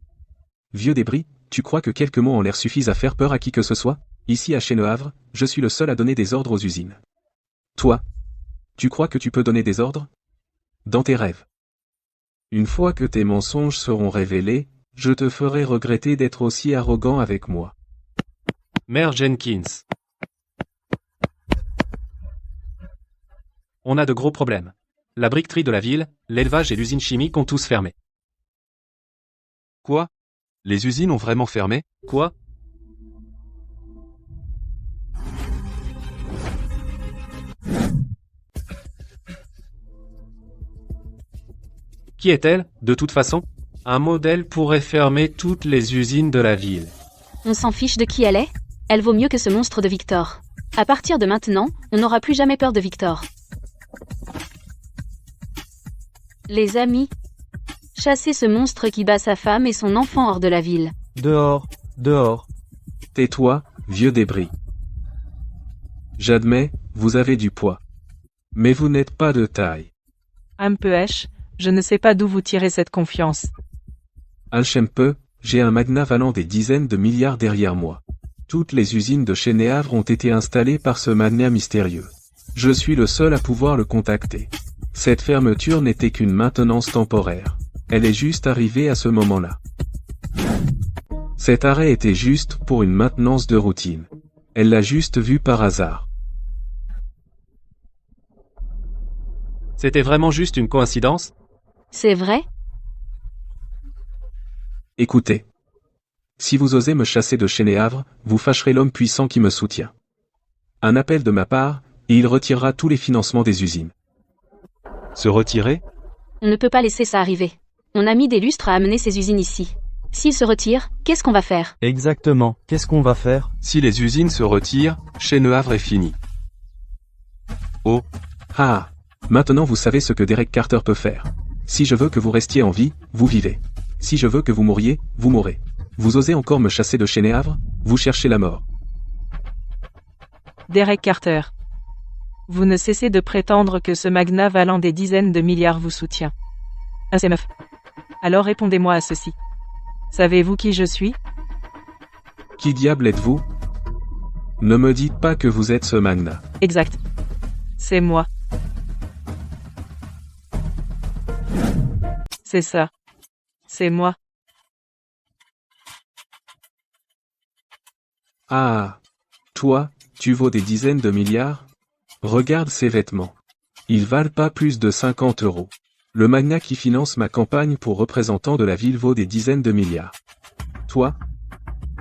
Vieux débris, tu crois que quelques mots en l'air suffisent à faire peur à qui que ce soit? Ici à Chénéavre, je suis le seul à donner des ordres aux usines. Toi, tu crois que tu peux donner des ordres? Dans tes rêves. Une fois que tes mensonges seront révélés, je te ferai regretter d'être aussi arrogant avec moi. Mère Jenkins. On a de gros problèmes. La briqueterie de la ville, l'élevage et l'usine chimique ont tous fermé. Quoi? Les usines ont vraiment fermé? Quoi? Qui est-elle, de toute façon? Un modèle pourrait fermer toutes les usines de la ville. On s'en fiche de qui elle est? Elle vaut mieux que ce monstre de Victor. À partir de maintenant, on n'aura plus jamais peur de Victor. Les amis, chassez ce monstre qui bat sa femme et son enfant hors de la ville. Dehors, dehors. Tais-toi, vieux débris. J'admets, vous avez du poids. Mais vous n'êtes pas de taille. Ampeuch, je ne sais pas d'où vous tirez cette confiance. Alchempe, j'ai un magnat valant des dizaines de milliards derrière moi. Toutes les usines de Chénéavre ont été installées par ce magnat mystérieux. Je suis le seul à pouvoir le contacter. Cette fermeture n'était qu'une maintenance temporaire. Elle est juste arrivée à ce moment-là. Cet arrêt était juste pour une maintenance de routine. Elle l'a juste vu par hasard. C'était vraiment juste une coïncidence? C'est vrai? Écoutez. Si vous osez me chasser de Chénéavre, vous fâcherez l'homme puissant qui me soutient. Un appel de ma part, et il retirera tous les financements des usines. Se retirer? On ne peut pas laisser ça arriver. On a mis des lustres à amener ces usines ici. S'ils se retirent, qu'est-ce qu'on va faire? Exactement, qu'est-ce qu'on va faire? Si les usines se retirent, Chénéavre est fini. Oh. Ah. Maintenant vous savez ce que Derek Carter peut faire. Si je veux que vous restiez en vie, vous vivez. Si je veux que vous mouriez, vous mourrez. Vous osez encore me chasser de Chénéavre? Vous cherchez la mort. Derek Carter. Vous ne cessez de prétendre que ce magnat valant des dizaines de milliards vous soutient. Ah c'est meuf. Alors répondez-moi à ceci. Savez-vous qui je suis? Qui diable êtes-vous? Ne me dites pas que vous êtes ce magnat. Exact. C'est moi. C'est ça. C'est moi. Ah. Toi, tu vaux des dizaines de milliards? Regarde ces vêtements. Ils valent pas plus de 50 €. Le magnat qui finance ma campagne pour représentant de la ville vaut des dizaines de milliards. Toi?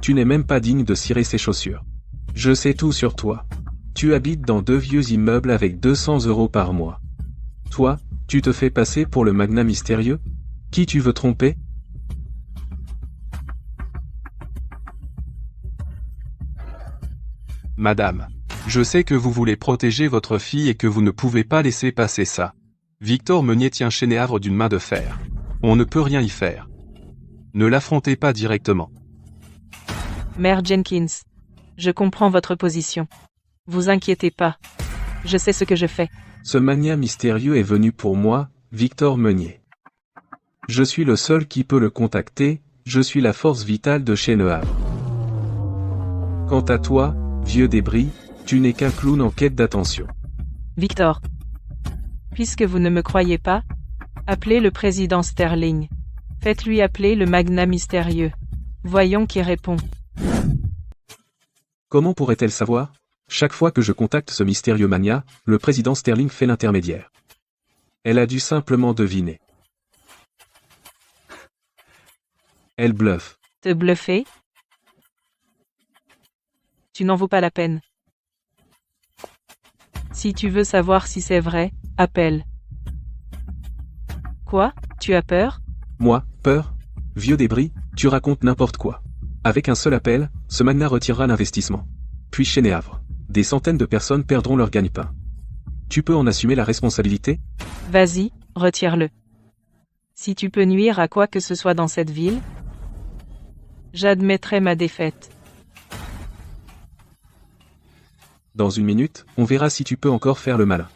Tu n'es même pas digne de cirer ces chaussures. Je sais tout sur toi. Tu habites dans 2 vieux immeubles avec 200 € par mois. Toi, tu te fais passer pour le magnat mystérieux? Qui tu veux tromper? Madame. Je sais que vous voulez protéger votre fille et que vous ne pouvez pas laisser passer ça. Victor Meunier tient Chénéavre d'une main de fer. On ne peut rien y faire. Ne l'affrontez pas directement. Mère Jenkins. Je comprends votre position. Vous inquiétez pas. Je sais ce que je fais. Ce magnat mystérieux est venu pour moi, Victor Meunier. Je suis le seul qui peut le contacter, je suis la force vitale de Chénéavre. Quant à toi, vieux débris, tu n'es qu'un clown en quête d'attention. Victor. Puisque vous ne me croyez pas, appelez le président Sterling. Faites-lui appeler le magnat mystérieux. Voyons qui répond. Comment pourrait-elle savoir? Chaque fois que je contacte ce mystérieux magnat, le président Sterling fait l'intermédiaire. Elle a dû simplement deviner. Elle bluffe. Te bluffer? Tu n'en vaux pas la peine. Si tu veux savoir si c'est vrai, appelle. Quoi? Tu as peur? Moi, peur? Vieux débris, tu racontes n'importe quoi. Avec un seul appel, ce magnat retirera l'investissement. Puis Chénéavre. Des centaines de personnes perdront leur gagne-pain. Tu peux en assumer la responsabilité? Vas-y, retire-le. Si tu peux nuire à quoi que ce soit dans cette ville, j'admettrai ma défaite. Dans une minute, on verra si tu peux encore faire le malin.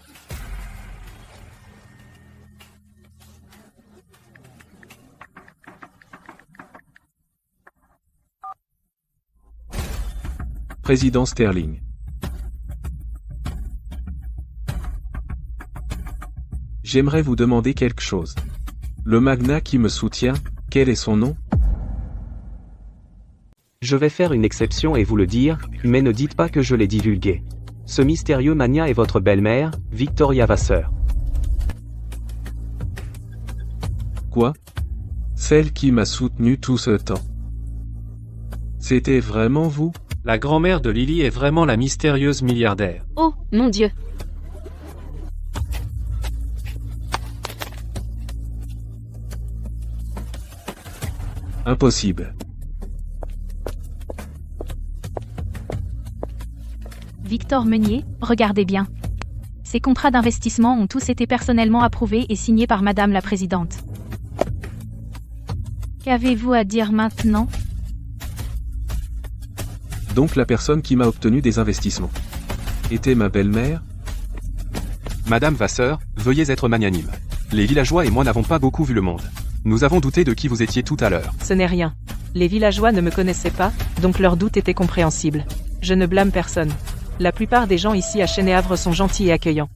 Président Sterling. J'aimerais vous demander quelque chose. Le magnat qui me soutient, quel est son nom? Je vais faire une exception et vous le dire, mais ne dites pas que je l'ai divulgué. Ce mystérieux magnat est votre belle-mère, Victoria Vasseur. Quoi? Celle qui m'a soutenu tout ce temps. C'était vraiment vous? La grand-mère de Lily est vraiment la mystérieuse milliardaire. Oh, mon Dieu. Impossible. Victor Meunier, regardez bien. Ces contrats d'investissement ont tous été personnellement approuvés et signés par Madame la Présidente. Qu'avez-vous à dire maintenant? Donc la personne qui m'a obtenu des investissements était ma belle-mère? Madame Vasseur, veuillez être magnanime. Les villageois et moi n'avons pas beaucoup vu le monde. Nous avons douté de qui vous étiez tout à l'heure. Ce n'est rien. Les villageois ne me connaissaient pas, donc leurs doutes étaient compréhensibles. Je ne blâme personne. La plupart des gens ici à Chénéavre sont gentils et accueillants.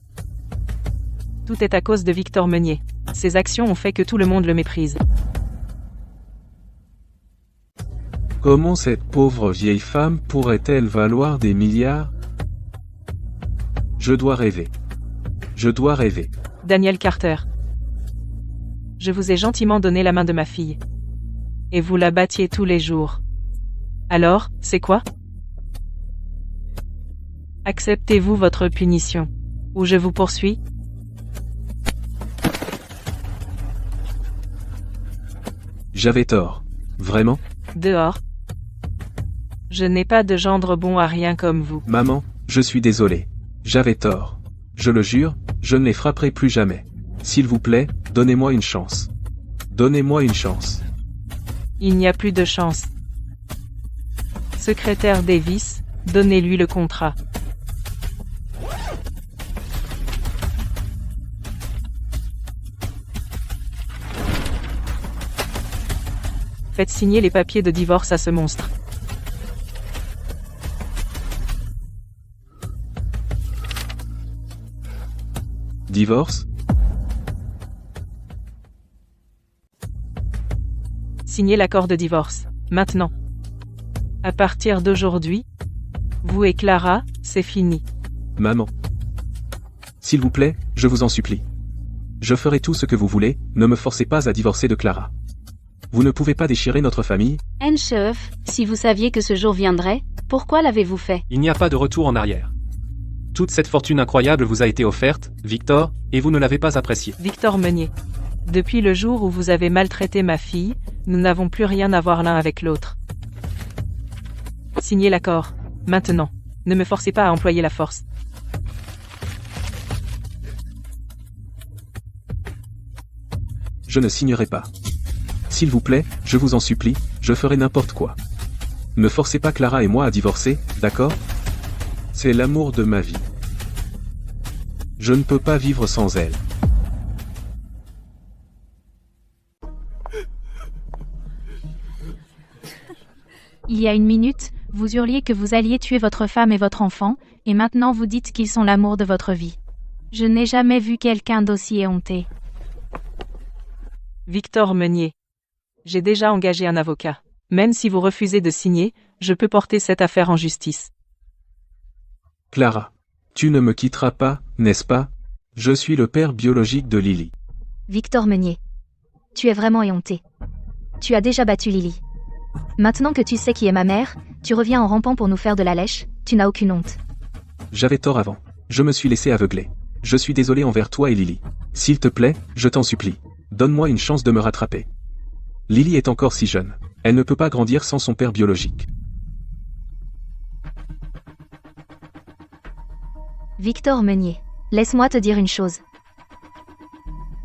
Tout est à cause de Victor Meunier. Ses actions ont fait que tout le monde le méprise. Comment cette pauvre vieille femme pourrait-elle valoir des milliards? Je dois rêver. Je dois rêver. Daniel Carter. Je vous ai gentiment donné la main de ma fille. Et vous la battiez tous les jours. Alors, c'est quoi? Acceptez-vous votre punition? Ou je vous poursuis? J'avais tort. Vraiment? Dehors. Je n'ai pas de gendre bon à rien comme vous. Maman, je suis désolé. J'avais tort. Je le jure, je ne les frapperai plus jamais. S'il vous plaît, donnez-moi une chance. Donnez-moi une chance. Il n'y a plus de chance. Secrétaire Davis, donnez-lui le contrat. Faites signer les papiers de divorce à ce monstre. Divorce? Signez l'accord de divorce. Maintenant. À partir d'aujourd'hui, vous et Clara, c'est fini. Maman. S'il vous plaît, je vous en supplie. Je ferai tout ce que vous voulez, ne me forcez pas à divorcer de Clara. Vous ne pouvez pas déchirer notre famille? Chef, si vous saviez que ce jour viendrait, pourquoi l'avez-vous fait? Il n'y a pas de retour en arrière. Toute cette fortune incroyable vous a été offerte, Victor, et vous ne l'avez pas appréciée. Victor Meunier. Depuis le jour où vous avez maltraité ma fille, nous n'avons plus rien à voir l'un avec l'autre. Signez l'accord. Maintenant. Ne me forcez pas à employer la force. je ne signerai pas. S'il vous plaît, je vous en supplie, je ferai n'importe quoi. Ne forcez pas Clara et moi à divorcer, d'accord? C'est l'amour de ma vie. Je ne peux pas vivre sans elle. Il y a une minute, vous hurliez que vous alliez tuer votre femme et votre enfant, et maintenant vous dites qu'ils sont l'amour de votre vie. Je n'ai jamais vu quelqu'un d'aussi éhonté. Victor Meunier. J'ai déjà engagé un avocat. Même si vous refusez de signer, je peux porter cette affaire en justice. Clara, tu ne me quitteras pas, n'est-ce pas? Je suis le père biologique de Lily. Victor Meunier. Tu es vraiment éhonté. Tu as déjà battu Lily. Maintenant que tu sais qui est ma mère, tu reviens en rampant pour nous faire de la lèche, tu n'as aucune honte. J'avais tort avant. Je me suis laissé aveugler. Je suis désolé envers toi et Lily. S'il te plaît, je t'en supplie. Donne-moi une chance de me rattraper. Lily est encore si jeune. Elle ne peut pas grandir sans son père biologique. Victor Meunier. Laisse-moi te dire une chose.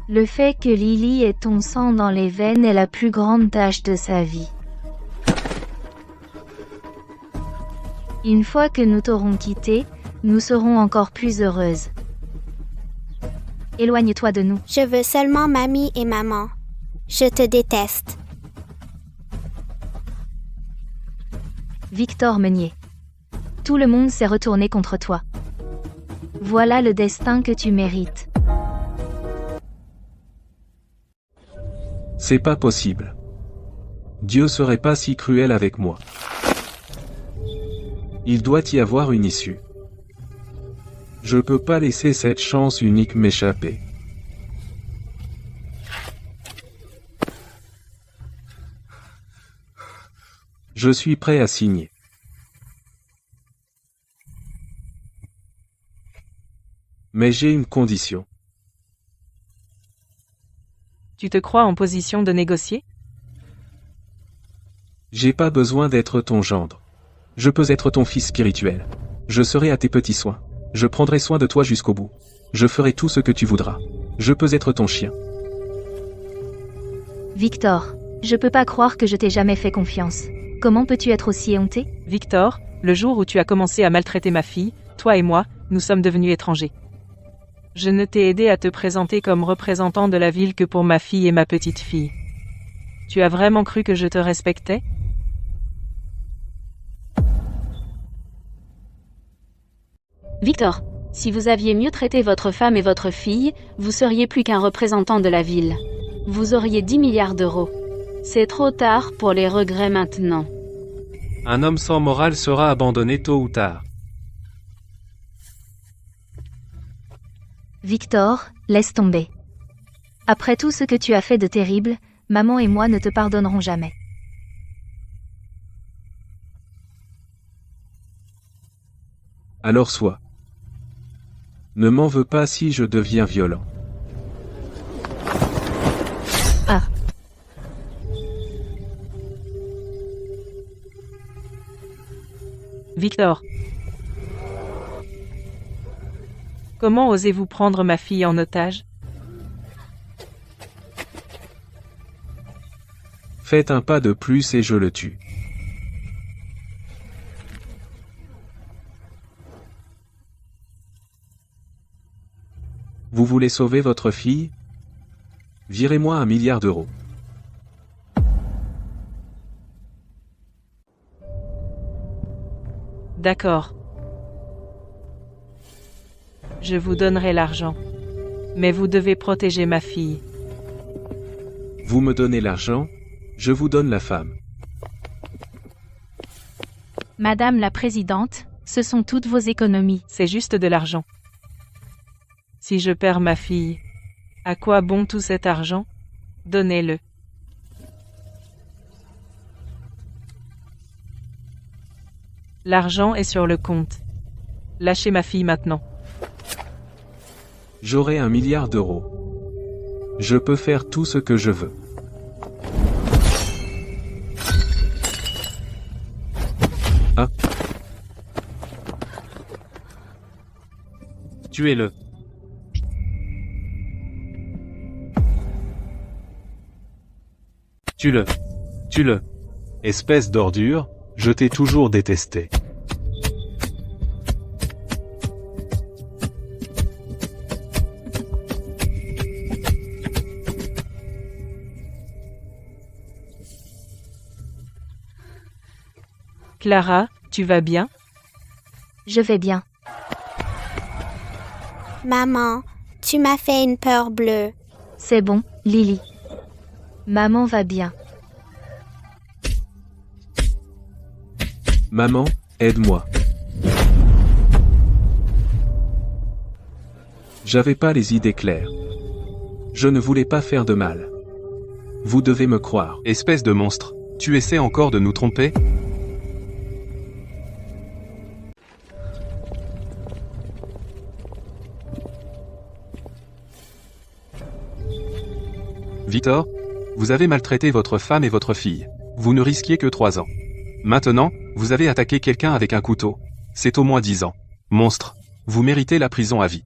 Le fait que Lily ait ton sang dans les veines est la plus grande tâche de sa vie. Une fois que nous t'aurons quitté, nous serons encore plus heureuses. Éloigne-toi de nous. Je veux seulement mamie et maman. Je te déteste. Victor Meunier. Tout le monde s'est retourné contre toi. Voilà le destin que tu mérites. C'est pas possible. Dieu serait pas si cruel avec moi. Il doit y avoir une issue. Je peux pas laisser cette chance unique m'échapper. Je suis prêt à signer. Mais j'ai une condition. Tu te crois en position de négocier? J'ai pas besoin d'être ton gendre. Je peux être ton fils spirituel. Je serai à tes petits soins. Je prendrai soin de toi jusqu'au bout. Je ferai tout ce que tu voudras. Je peux être ton chien. Victor, je peux pas croire que je t'ai jamais fait confiance. Comment peux-tu être aussi éhonté? Victor, le jour où tu as commencé à maltraiter ma fille, toi et moi, nous sommes devenus étrangers. Je ne t'ai aidé à te présenter comme représentant de la ville que pour ma fille et ma petite fille. Tu as vraiment cru que je te respectais? Victor, si vous aviez mieux traité votre femme et votre fille, vous seriez plus qu'un représentant de la ville. Vous auriez 10 milliards d'euros. C'est trop tard pour les regrets maintenant. Un homme sans morale sera abandonné tôt ou tard. Victor, laisse tomber. Après tout ce que tu as fait de terrible, maman et moi ne te pardonnerons jamais. Alors sois. Ne m'en veux pas si je deviens violent. Ah. Victor. Comment osez-vous prendre ma fille en otage? Faites un pas de plus et je le tue. Vous voulez sauver votre fille? Virez-moi 1 milliard d'euros. D'accord. Je vous donnerai l'argent. Mais vous devez protéger ma fille. Vous me donnez l'argent, je vous donne la femme. Madame la Présidente, ce sont toutes vos économies. C'est juste de l'argent. Si je perds ma fille, à quoi bon tout cet argent? Donnez-le. L'argent est sur le compte. Lâchez ma fille maintenant. J'aurai 1 milliard d'euros. Je peux faire tout ce que je veux. Ah. Tuez-le. Tue-le. Tue-le. Espèce d'ordure, je t'ai toujours détesté. Clara, tu vas bien? Je vais bien. Maman, tu m'as fait une peur bleue. C'est bon, Lily. Maman va bien. Maman, aide-moi. J'avais pas les idées claires. Je ne voulais pas faire de mal. Vous devez me croire. Espèce de monstre, tu essaies encore de nous tromper? Victor, vous avez maltraité votre femme et votre fille. Vous ne risquiez que 3 ans. Maintenant, vous avez attaqué quelqu'un avec un couteau. C'est au moins 10 ans. Monstre, vous méritez la prison à vie.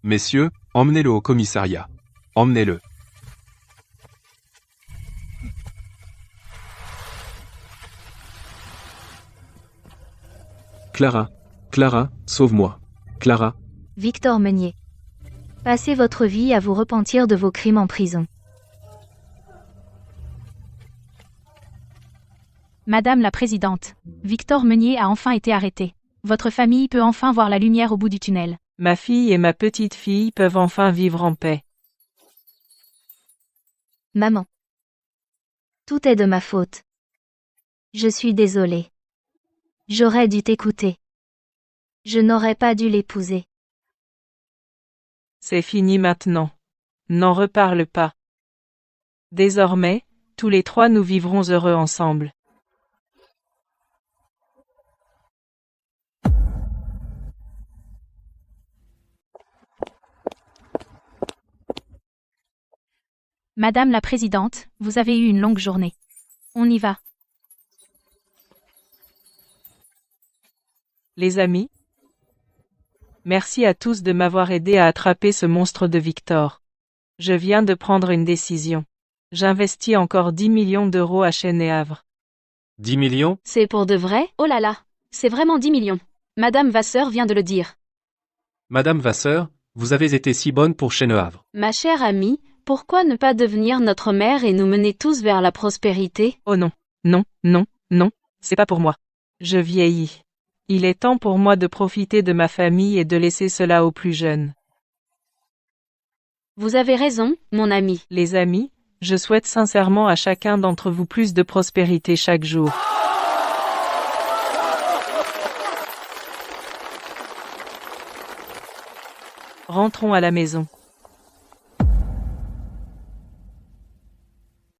Messieurs, emmenez-le au commissariat. Emmenez-le. Clara. Clara, sauve-moi. Clara. Victor Meunier. Passez votre vie à vous repentir de vos crimes en prison. Madame la Présidente, Victor Meunier a enfin été arrêté. Votre famille peut enfin voir la lumière au bout du tunnel. Ma fille et ma petite-fille peuvent enfin vivre en paix. Maman. Tout est de ma faute. Je suis désolée. J'aurais dû t'écouter. Je n'aurais pas dû l'épouser. C'est fini maintenant. N'en reparle pas. Désormais, tous les 3 nous vivrons heureux ensemble. Madame la Présidente, vous avez eu une longue journée. On y va. Les amis, merci à tous de m'avoir aidé à attraper ce monstre de Victor. Je viens de prendre une décision. J'investis encore 10 millions d'euros à Chêne et Havre. 10 millions? C'est pour de vrai? Oh là là, c'est vraiment 10 millions. Madame Vasseur vient de le dire. Madame Vasseur, vous avez été si bonne pour Chêne-Havre. Ma chère amie, pourquoi ne pas devenir notre mère et nous mener tous vers la prospérité? Oh non, non, non, non, c'est pas pour moi. Je vieillis. Il est temps pour moi de profiter de ma famille et de laisser cela aux plus jeunes. Vous avez raison, mon ami. Les amis, je souhaite sincèrement à chacun d'entre vous plus de prospérité chaque jour. Rentrons à la maison.